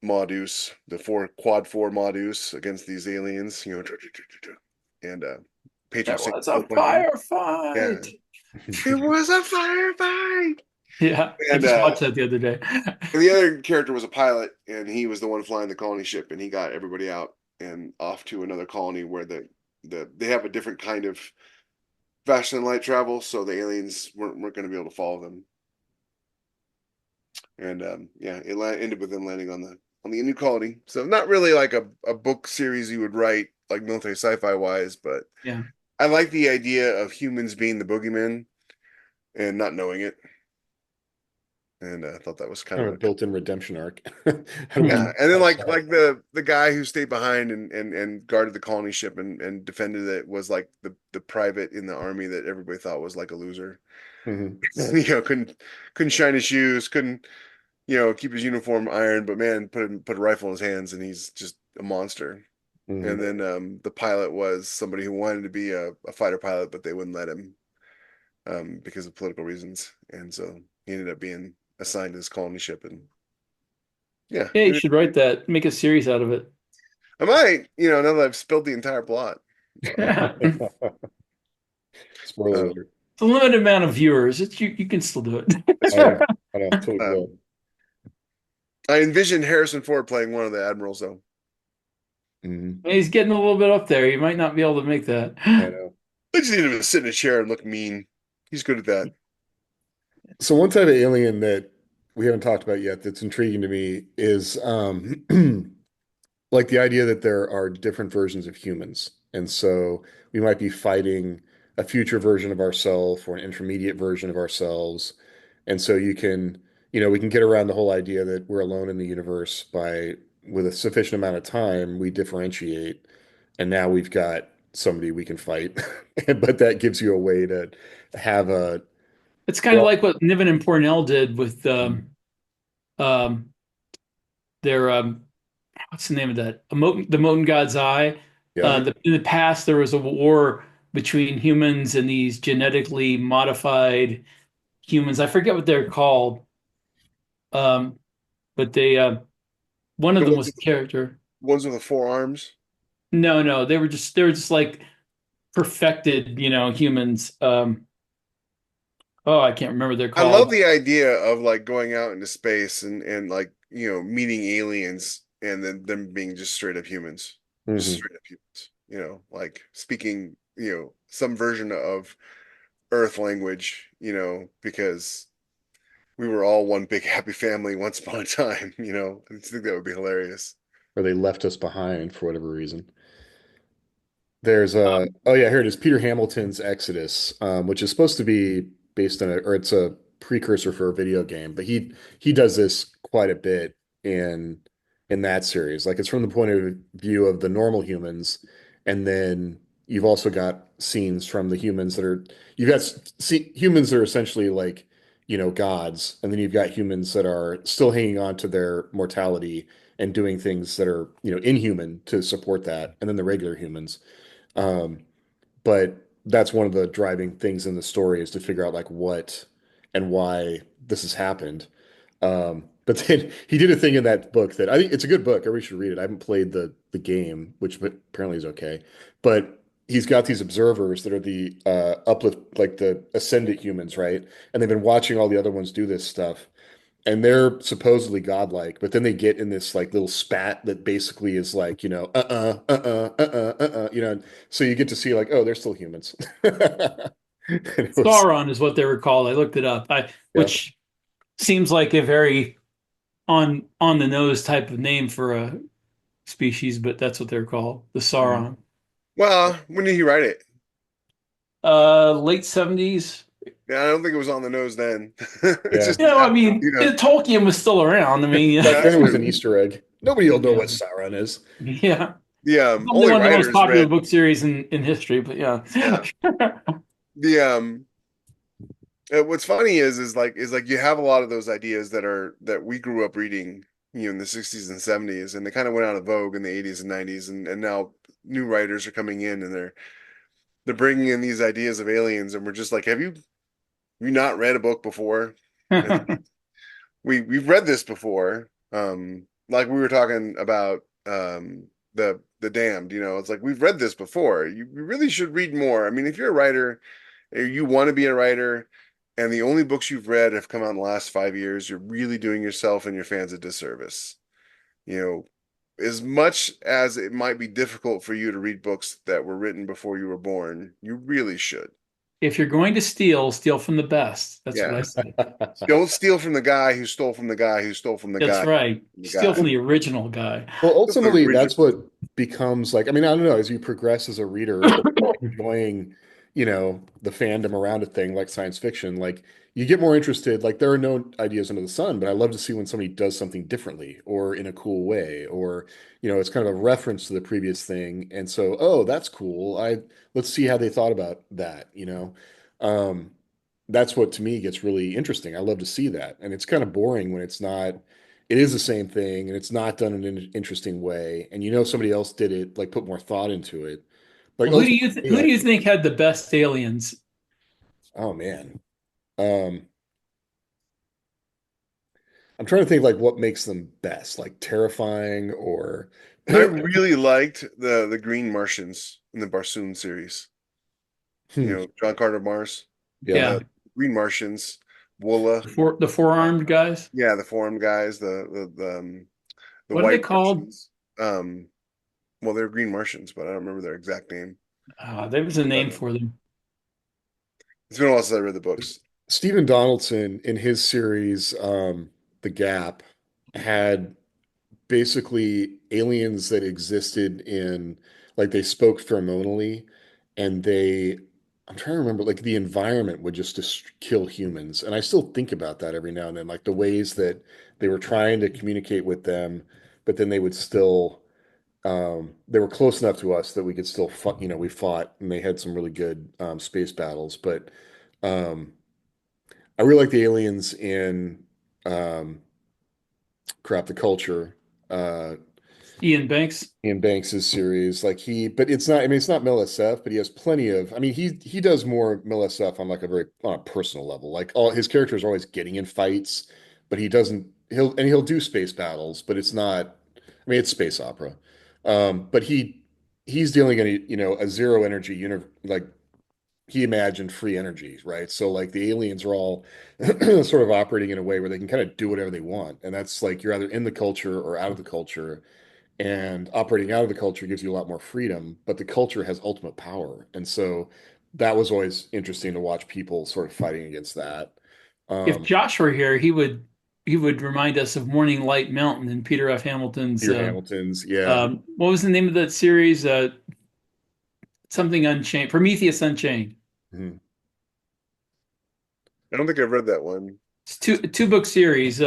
Modus, the quad four Modus against these aliens. And Patron that Six was a killed a bunch of them. Yeah, firefight. it was a firefight. Yeah, I And just watched that the other day. the other character was a pilot, and he was the one flying the colony ship, and he got everybody out and off to another colony where they have a different kind of faster than light travel, so the aliens weren't going to be able to follow them. And yeah, it ended with them landing on the new colony. So not really like a book series you would write like military sci-fi wise, but Yeah. I like the idea of humans being the boogeyman and not knowing it. And I thought that was kind Kind of of a a built-in redemption arc. How do we Yeah, Hmm. and then like the guy who stayed behind and guarded the colony ship and defended it was like the private in the army that everybody thought was like a loser. Mhm. Couldn't shine his shoes, couldn't keep his uniform ironed, but man, put a rifle in his hands and he's just a monster. And Mhm. then the pilot was somebody who wanted to be a fighter pilot, but they wouldn't let him because of political reasons, and so he ended up being assigned to this colony ship. And yeah, Yeah, you should write that. Make a series out of it. I might, now that I've spilled the entire plot. It's Spoiler Um, alert. a limited amount of viewers. You can still do that's I fair. know. I know. Totally Um, will. I envisioned Harrison Ford playing one of the admirals, though. Mhm. it. He's getting a little bit up there. You might not be able to make that. I know. I just need him to sit in a chair and look mean. He's good at that. So one type of alien that we haven't talked about yet that's intriguing to me is like the idea that there are different versions of humans. And so we might be fighting a future version of ourselves or an intermediate version of ourselves. And so we can get around the whole idea that we're alone in the universe by, with a sufficient amount of time, we differentiate. And now we've got somebody we can fight. But that gives you a way to have a, It's kind of well, like what Niven and Pornell did with um, their what's the name of that? The Moten God's Eye. yeah, In the past, there was a war between humans and these genetically modified humans. I forget what they're called, um, but they one of The them ones was with a character. ones with the forearms. No, they were just like perfected, humans. Oh, I can't remember what they're I love called. the idea of like going out into space and like meeting aliens and then them being just straight up humans, just mhm. straight up humans. Like speaking some version of Earth language. Because we were all one big happy family once upon a time. I just think that would be hilarious. Or they left us behind for whatever reason. There's oh yeah, here it is. Peter Hamilton's Exodus, which is supposed to be based on or it's a precursor for a video game, but he does this quite a bit in that series. Like it's from the point of view of the normal humans, and then you've also got scenes from the humans that are you've got humans that are essentially like, gods, and then you've got humans that are still hanging on to their mortality and doing things that are, inhuman to support that, and then the regular humans. Um, but that's one of the driving things in the story is to figure out like what and why this has happened. But then he did a thing in that book that I think it's a good book. Everybody should read it. I haven't played the game, which apparently is okay. But he's got these observers that are the uplift, like the ascendant humans, right? And they've been watching all the other ones do this stuff and they're supposedly godlike, but then they get in this like little spat that basically is like, so you get to see like, oh, they're still humans. And it was, Sauron is what they were called. I looked it up. yeah, Which seems like a very on the nose type of name for a species, but that's what they're called, the Sauron. Well, when did he write it? Late 70s. Yeah, I don't think it was on the nose then. It's yeah. just I mean, you know. Tolkien was still around. I mean, Yeah, Back then that's it was an true. Easter egg. Nobody will know yeah, what Sauron is. yeah. The Probably only one of the most writers popular read. book series in history, but yeah. Yeah. The What's funny is like you have a lot of those ideas that we grew up reading, in the 60s and 70s, and they kind of went out of vogue in the 80s and 90s, and now new writers are coming in and they're bringing in these ideas of aliens, and we're just like, have you not read a book before? And we've read this before. Like we were talking about the damned, it's like we've read this before. You really should read more. I mean, if you're a writer or you want to be a writer and the only books you've read have come out in the last 5 years, you're really doing yourself and your fans a disservice. You know, as much as it might be difficult for you to read books that were written before you were born, you really should. If you're going to steal, steal from the best. That's what Yeah. I say. Don't steal from the guy who stole from the guy who stole from the That's guy right. from the Steal guy. from the original guy. Well, The ultimately, original. that's what becomes like. I mean, I don't know, as you progress as a reader and enjoying, the fandom around a thing like science fiction, like you get more interested. Like there are no ideas under the sun, but I love to see when somebody does something differently or in a cool way, or, it's kind of a reference to the previous thing. And so, oh, that's cool. Let's see how they thought about that. Um, that's what to me gets really interesting. I love to see that. And it's kind of boring when it's not, it is the same thing and it's not done in an interesting way. And somebody else did it, like put more thought into it. Like Well, who do ultimately, you think had the best aliens? oh man. Um, I'm trying to think like what makes them best, like terrifying or I really liked the Green Martians in the Barsoom series. hmm, John Carter Mars, yeah. Yeah, the Green Martians, Woola, the four-armed guys. yeah, the Forum guys, the What are they White called? Martians. Well, they're Green Martians, but I don't remember their exact name. There was a name Uh, for them. It's been a while since I read the books. Stephen Donaldson in his series, The Gap, had basically aliens that existed in, like, they spoke pheromonally, and I'm trying to remember, like, the environment would just kill humans. And I still think about that every now and then, like the ways that they were trying to communicate with them, but then they would still, they were close enough to us that we could still we fought, and they had some really good space battles. But um, I really like the aliens in um, the culture. Uh, Ian Banks. Ian Banks's series, like but it's not. I mean, it's not MILSF, but he has plenty of. I mean, he does more MILSF on like on a personal level. Like all his characters are always getting in fights, but he doesn't. He'll do space battles, but it's not. I mean, it's space opera, but he's dealing in a zero energy like he imagined free energy, right? So like the aliens are all sort of operating in a way where they can kind of do whatever they want, and that's like you're either in the culture or out of the culture, and operating out of the culture gives you a lot more freedom, but the culture has ultimate power. And so that was always interesting to watch people sort of fighting against that. If Um, Josh were here, he would remind us of Morning Light Mountain and Peter F. Hamilton's. Peter Hamilton's, yeah. What was the name of that series? Something Unchained, Prometheus Unchained. Mhm. I don't think I've read that one. It's two book series.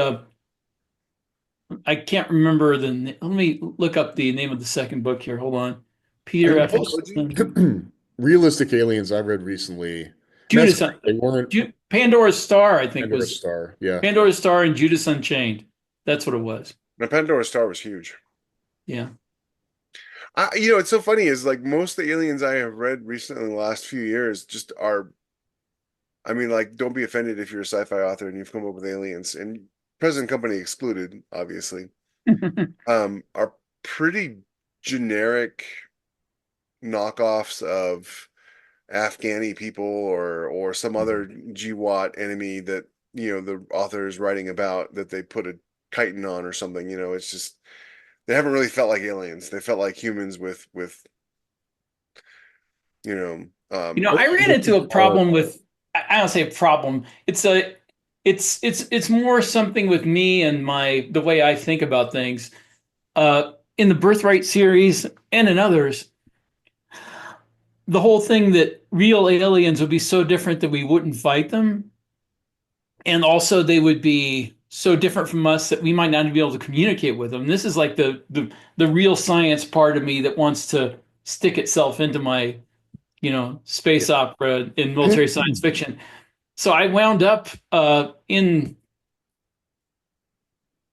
I can't remember Let me look up the name of the second book here. Hold on. I Peter mean, F. Hamilton. realistic aliens I've read recently, and that's Judas. great. They weren't Pandora's Star, I think Pandora's was Star. Yeah. Pandora's Star and Judas Unchained. That's what it was. The Pandora Star was huge. Yeah. It's so funny is like most of the aliens I have read recently in the last few years just are. I mean, like, don't be offended if you're a sci-fi author and you've come up with aliens, and present company excluded, obviously, are pretty generic knockoffs of Afghani people or some other GWAT enemy that the author is writing about that they put a chitin on or something. It's just they haven't really felt like aliens. They felt like humans with I ran into a problem with, I don't say a problem. It's more something with me and the way I think about things. In the Birthright series and in others, the whole thing that real aliens would be so different that we wouldn't fight them. And also they would be so different from us that we might not be able to communicate with them. This is like the real science part of me that wants to stick itself into my, space opera in military science fiction. So I wound up in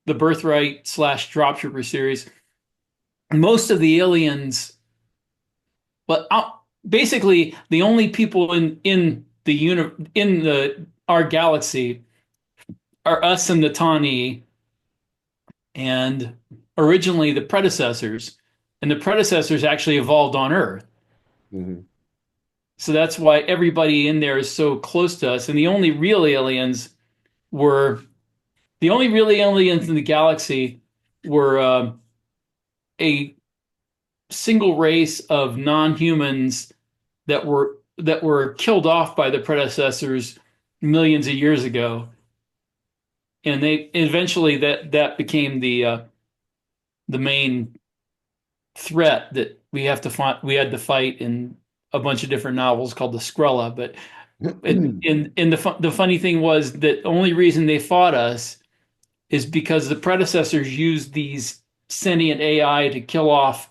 the Birthright / Dropshipper series. Most of the aliens, but basically the only people in our galaxy are us and the Tani, and originally the predecessors, and the predecessors actually evolved on Earth. Mhm. So that's why everybody in there is so close to us. And the only real aliens in the galaxy were a single race of non-humans that were killed off by the predecessors millions of years ago. And they eventually that became the main threat that we had to fight in a bunch of different novels called the Skrella. But the funny thing was that the only reason they fought us is because the predecessors used these sentient AI to kill off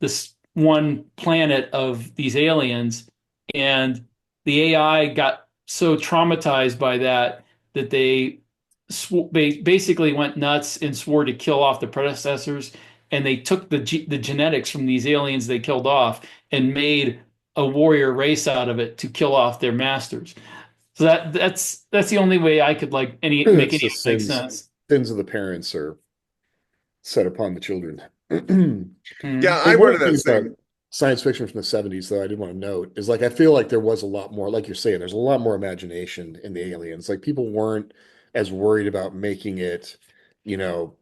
this one planet of these aliens, and the AI got so traumatized by that they basically went nuts and swore to kill off the predecessors, and they took the genetics from these aliens they killed off and made a warrior race out of it to kill off their masters. So that's the only way I could make any of It's it the make sense. sins of the parents are set upon the children. Yeah, Mhm. I One read of the that things about same. science fiction from the 70s, though, I did want to note is like I feel like there was a lot more, like you're saying, there's a lot more imagination in the aliens. Like people weren't as worried about making it,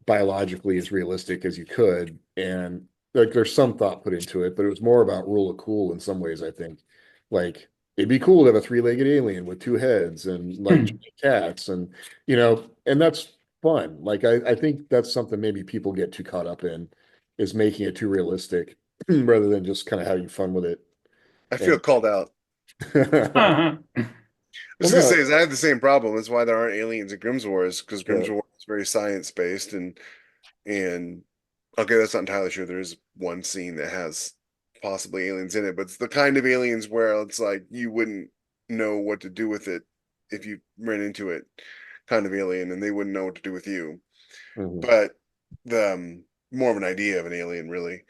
biologically as realistic as you could. And like there's some thought put into it, but it was more about rule of cool in some ways, I think. Like it'd be cool to have a three-legged alien with two heads and like Hmm. giant cats and and that's fun. Like I think that's something maybe people get too caught up in is making it too realistic rather than just kind of having fun with it. I feel And called out. Uh-huh. I well, was gonna no, say is I have the same problem. That's why there aren't aliens in Grimm's Wars, because yeah, Grimm's Wars is very science based and okay, that's not entirely true. There is one scene that has possibly aliens in it, but it's the kind of aliens where it's like you wouldn't know what to do with it if you ran into it, kind of alien, and they wouldn't know what to do with you. mhm, But the more of an idea of an alien, really,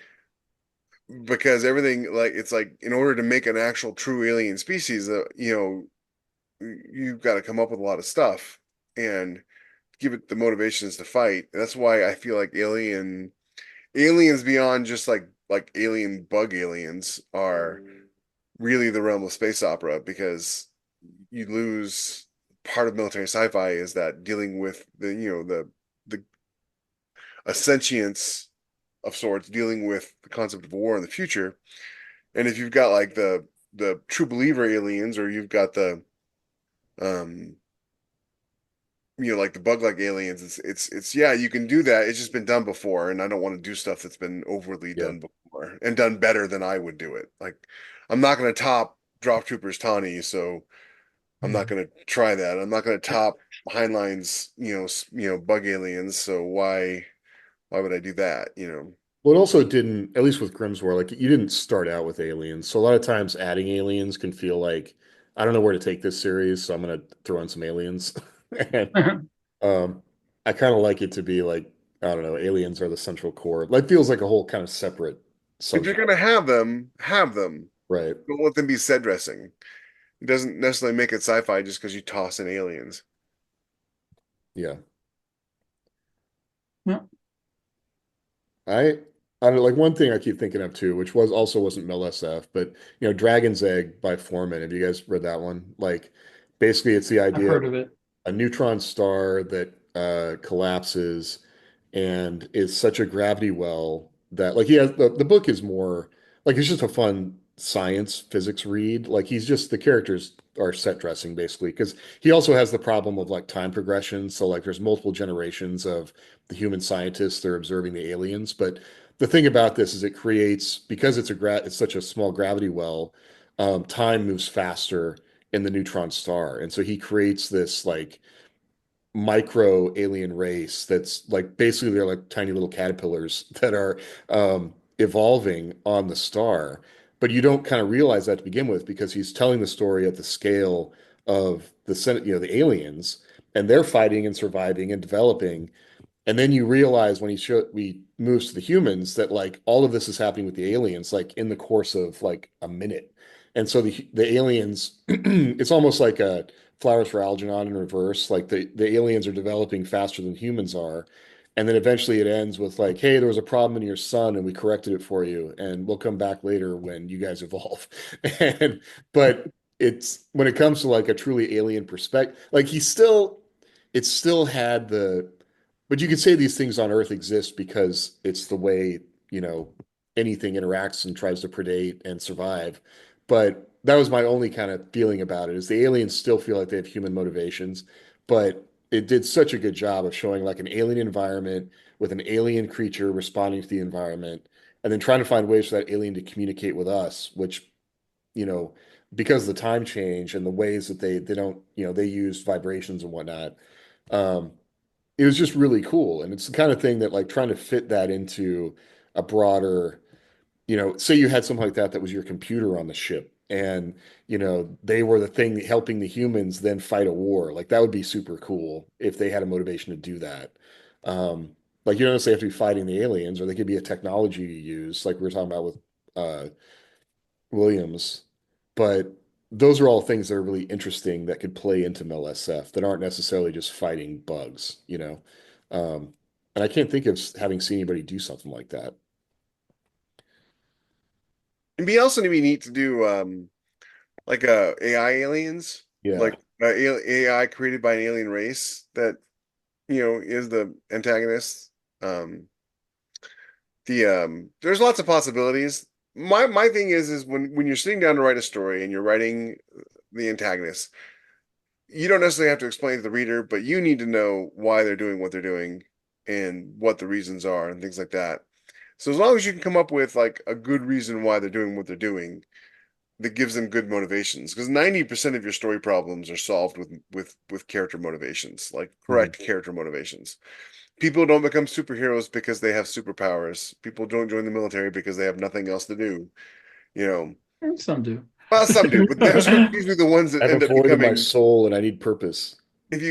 because everything like it's like in order to make an actual true alien species, you've got to come up with a lot of stuff and give it the motivations to fight. That's why I feel like aliens beyond just like alien bug aliens are really the realm of space opera because you lose part of military sci-fi is that dealing with the a sentience of sorts, dealing with the concept of war in the future. And if you've got like the true believer aliens, or you've got the um like the bug like aliens, it's yeah, you can do that. It's just been done before, and I don't want to do stuff that's been overly yeah. done before and done better than I would do it. Like I'm not going to top Drop Troopers Tawny, so I'm not going to try that. I'm not going to top Heinlein's, bug aliens, so why would I do that, Well, it also didn't, at least with Grimswar, like you didn't start out with aliens. So a lot of times adding aliens can feel like, I don't know where to take this series, so I'm gonna throw in some aliens. And um I kind of like it to be like, I don't know, aliens are the central core. Like feels like a whole kind of separate If you're subgenre, going to have them, have them. right? Don't let them be set dressing. It doesn't necessarily make it sci-fi just because you toss in aliens. Yeah. Yeah, I I don't know, like one thing I keep thinking of too, which was also wasn't MLSF, but Dragon's Egg by Foreman. Have you guys read that one? Like basically it's the I've idea heard of of it. a neutron star that collapses and is such a gravity well that like he has the book is more like it's just a fun science physics read. Like he's just the characters are set dressing basically because he also has the problem of like time progression. So like there's multiple generations of the human scientists that are observing the aliens. But the thing about this is it creates because it's such a small gravity well, time moves faster in the neutron star. And so he creates this like micro alien race that's like basically they're like tiny little caterpillars that are evolving on the star. But you don't kind of realize that to begin with because he's telling the story at the scale of the Senate, the aliens, and they're fighting and surviving and developing. And then you realize when we moves to the humans that like all of this is happening with the aliens like in the course of like a minute. And so the aliens, it's almost like a Flowers for Algernon in reverse. Like the aliens are developing faster than humans are. And then eventually it ends with like, hey, there was a problem in your sun and we corrected it for you. And we'll come back later when you guys evolve. And but it's when it comes to like a truly alien perspective, like it still had but you could say these things on Earth exist because it's the way, you know, anything interacts and tries to predate and survive. But that was my only kind of feeling about it is the aliens still feel like they have human motivations, but it did such a good job of showing like an alien environment with an alien creature responding to the environment and then trying to find ways for that alien to communicate with us, which, you know, because of the time change and the ways that they don't, they use vibrations and whatnot. Um, it was just really cool. And it's the kind of thing that like trying to fit that into a broader, say you had something like that was your computer on the ship and, they were the thing helping the humans then fight a war. Like that would be super cool if they had a motivation to do that. Like you don't necessarily have to be fighting the aliens or they could be a technology you use, like we were talking about with uh, Williams. But those are all things that are really interesting that could play into MLSF that aren't necessarily just fighting bugs. Um, and I can't think of having seen anybody do something like that. It'd be also to be neat to do like AI aliens, Yeah. like AI created by an alien race that is the antagonist. Um, there's lots of possibilities. my thing is when you're sitting down to write a story and you're writing the antagonist, you don't necessarily have to explain to the reader, but you need to know why they're doing what they're doing and what the reasons are and things like that. So as long as you can come up with like a good reason why they're doing what they're doing, that gives them good motivations, because 90% of your story problems are solved with character motivations, like correct character motivations. People don't become superheroes because they have superpowers. People don't join the military because they have nothing else to do. You know, Some do. well, some do, but those are usually the ones I that have a end up void in my becoming. soul and I need purpose. If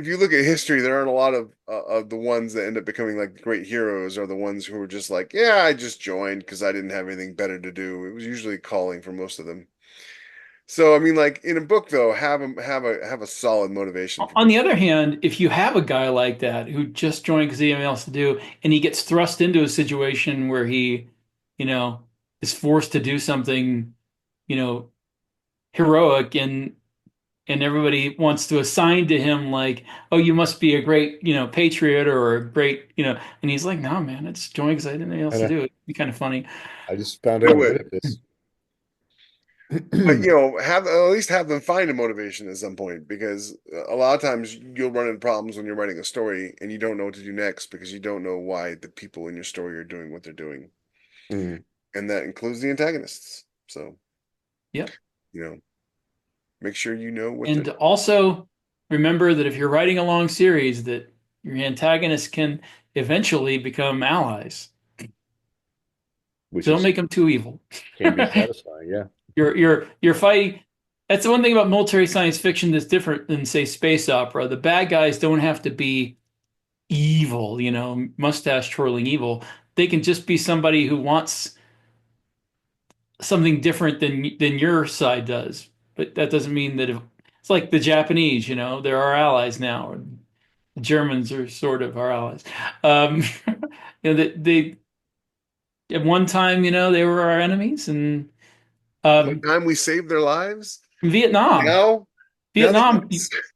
you look at history, there aren't a lot of the ones that end up becoming like great heroes are the ones who are just like, yeah, I just joined because I didn't have anything better to do. It was usually calling for most of them. So I mean, like in a book though, have them have a solid motivation for On the people. other hand, if you have a guy like that who just joined because he had nothing else to do, and he gets thrust into a situation where he, you know, is forced to do something, you know, heroic, and everybody wants to assign to him like, oh, you must be a great, patriot or a great, and he's like, no, man, it's joined because I didn't have anything else to And do. It'd be kind of funny. I just found out It I'm good would, at this. but you know, have at least have them find a motivation at some point because a lot of times you'll run into problems when you're writing a story and you don't know what to do next because you don't know why the people in your story are doing what they're doing, Mm. and that includes the antagonists. So, Yep. you know, make sure you know what And the also remember that if you're writing a long series, that your antagonists can eventually become allies. Which So don't is make them too evil. can be satisfying. Yeah. You're fighting. That's the one thing about military science fiction that's different than, say, space opera. The bad guys don't have to be evil, mustache twirling evil. They can just be somebody who wants something different than your side does. But that doesn't mean that if it's like the Japanese, they're our allies now. Or the Germans are sort of our allies. Um, they at one time, they were our enemies, and one um, time we saved their lives. Vietnam. Now they Vietnam,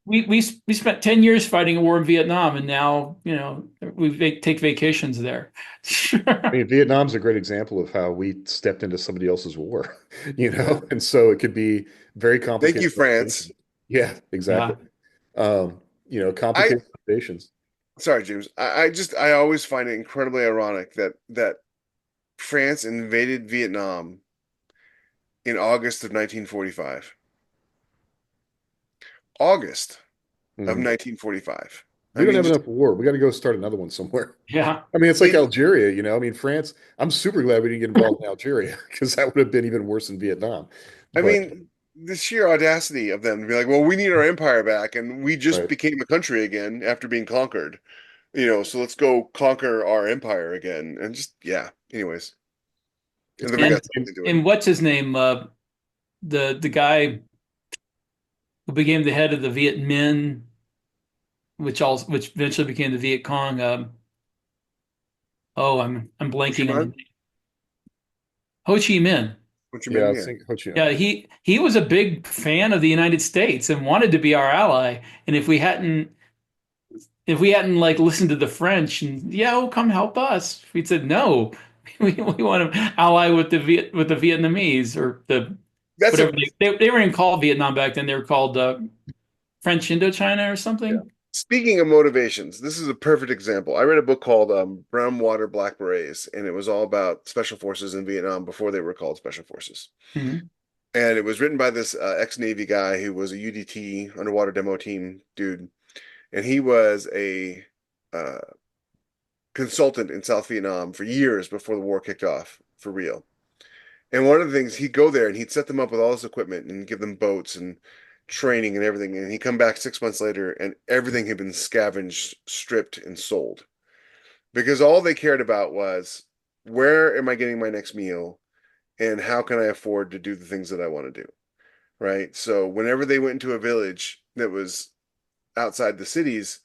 we spent 10 years fighting a war in Vietnam, and now, take vacations there. I mean, Vietnam's a great example of how we stepped into somebody else's war, yeah. and so it could be very Thank you, complicated France. motivations. Yeah, exactly. Yeah. I Complicated motivations. sorry, James. I always find it incredibly ironic that France invaded Vietnam in August of 1945. August of Mhm. 1945. I We don't mean, have just enough war. We got to go start another one somewhere. Yeah. I mean, it's like it, Algeria, I mean, France, I'm super glad we didn't get involved in Algeria because that would have been even worse than Vietnam. I But, mean, the sheer audacity of them to be like, well, we need our empire back, and we just right. became a country again after being conquered. So let's go conquer our empire again. And just yeah. Anyways, It's and then we And got sucked into it. and what's his name? The guy who became the head of the Viet Minh, which eventually became the Viet Cong. Oh, I'm Ho Chi blanking on the Minh? name. Ho Chi Minh. Ho Chi Yeah, I Minh, was yeah. thinking, Yeah, he was a big fan of the United States and wanted to be our ally. And if we hadn't like listened to the French and yeah, oh, come help us, we'd said no. We want to ally with the Vietnamese or the That's a whatever they weren't even called Vietnam back then. They were called French Indochina or yeah, something. Speaking of motivations, this is a perfect example. I read a book called Brown Water Black Berets, and it was all about special forces in Vietnam before they were called special forces. Mhm. And it was written by this ex-Navy guy who was a UDT underwater demo team dude, and he was a uh, consultant in South Vietnam for years before the war kicked off for real. And one of the things he'd go there and he'd set them up with all this equipment and give them boats and training and everything. And he'd come back 6 months later and everything had been scavenged, stripped, and sold because all they cared about was where am I getting my next meal and how can I afford to do the things that I want to do. Right. So whenever they went into a village that was outside the cities,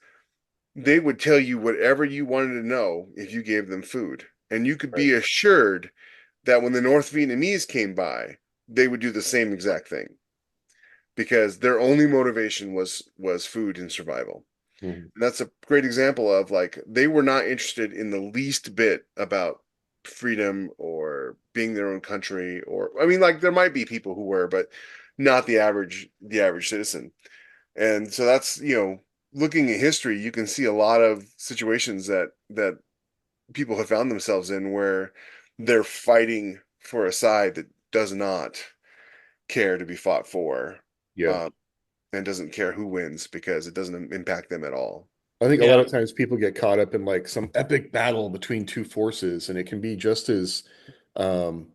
they would tell you whatever you wanted to know if you gave them food. And you could right. be assured that when the North Vietnamese came by, they would do the same exact thing because their only motivation was food and survival. Mhm. And that's a great example of like they were not interested in the least bit about freedom or being their own country, or I mean, like there might be people who were, but not the average citizen. And so that's, looking at history, you can see a lot of situations that people have found themselves in where they're fighting for a side that does not care to be fought for, Yeah. um, and doesn't care who wins because it doesn't impact them at all. I think a lot Yeah. of times people get caught up in like some epic battle between two forces, and it can be just as, um,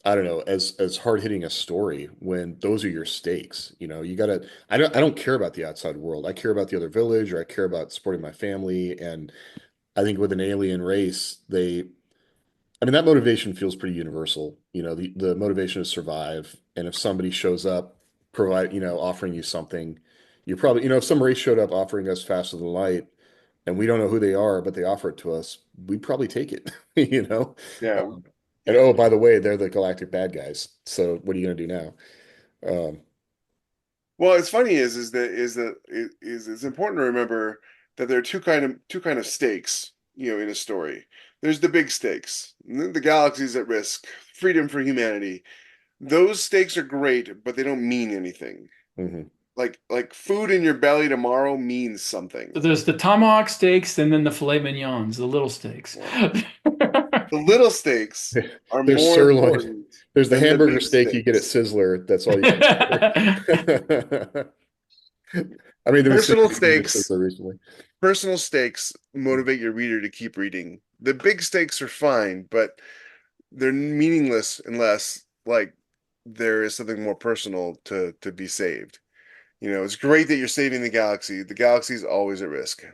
I don't know, as hard hitting a story when those are your stakes. You gotta. I don't care about the outside world. I care about the other village, or I care about supporting my family. And I think with an alien race, I mean, that motivation feels pretty universal. The motivation to survive. And if somebody shows up, offering you something, you probably, if some race showed up offering us faster than light, and we don't know who they are, but they offer it to us, we'd probably take it, you know? Yeah. Um, and oh, by the way, they're the galactic bad guys. So what are you gonna do now? Um, Well, it's funny is it's important to remember that there are two kind of stakes, in a story. There's the big stakes, the galaxy's at risk, freedom for humanity. Those stakes are great, but they don't mean anything. mhm. Like food in your belly tomorrow means something. So there's the tomahawk steaks and then the filet mignons, the little steaks. Yeah. The little stakes are There's more sirloin. important There's the than the hamburger big steak you get at stakes. Sizzler. That's all you can afford. I mean, there was Personal steak at stakes Sizzler recently. Personal stakes motivate your reader to keep reading. The big stakes are fine, but they're meaningless unless like there is something more personal to be saved. It's great that you're saving the galaxy. The galaxy is always at risk.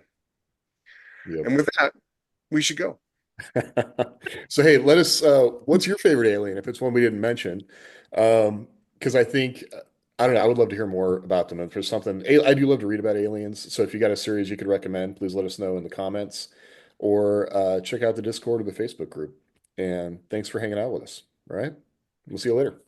Yep. And with that, we should go. So hey, let us what's your favorite alien if it's one we didn't mention? Because I think I don't know, I would love to hear more about them. And if there's something I do love to read about aliens. So if you got a series you could recommend, please let us know in the comments or check out the Discord or the Facebook group. And thanks for hanging out with us. All right. We'll see you later.